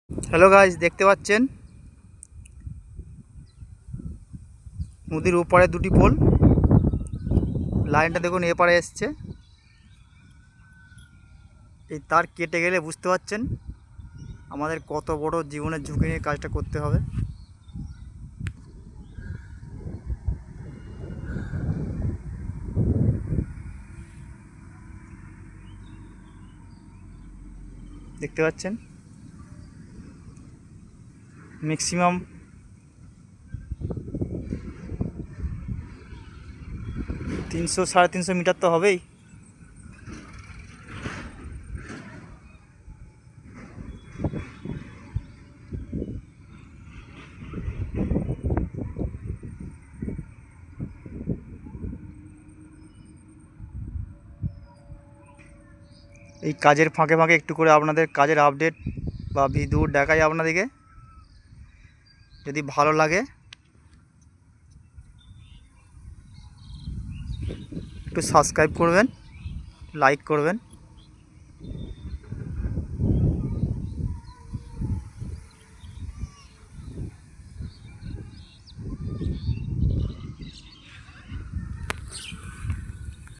Hello guys, দেখতে পাচ্ছেন নদীর ওপারে দুটি পোল। লাইনটা দেখুন এপারে এসছে। এই তার কেটে গেলে বুঝতে পারছেন আমাদের কত বড় জীবনের ঝুঁকি নিয়ে কাজটা করতে হবে। দেখতে পাচ্ছেন ম্যাক্সিমাম 300-350 মিটার তো হবেই। এই কাজের ফাঁকে ফাঁকে একটু করে আপনাদের কাজের আপডেট বা ভিডিও দেখাই আপনাদেরকে। যদি ভালো লাগে একটু সাবস্ক্রাইব করবেন, লাইক করবেন।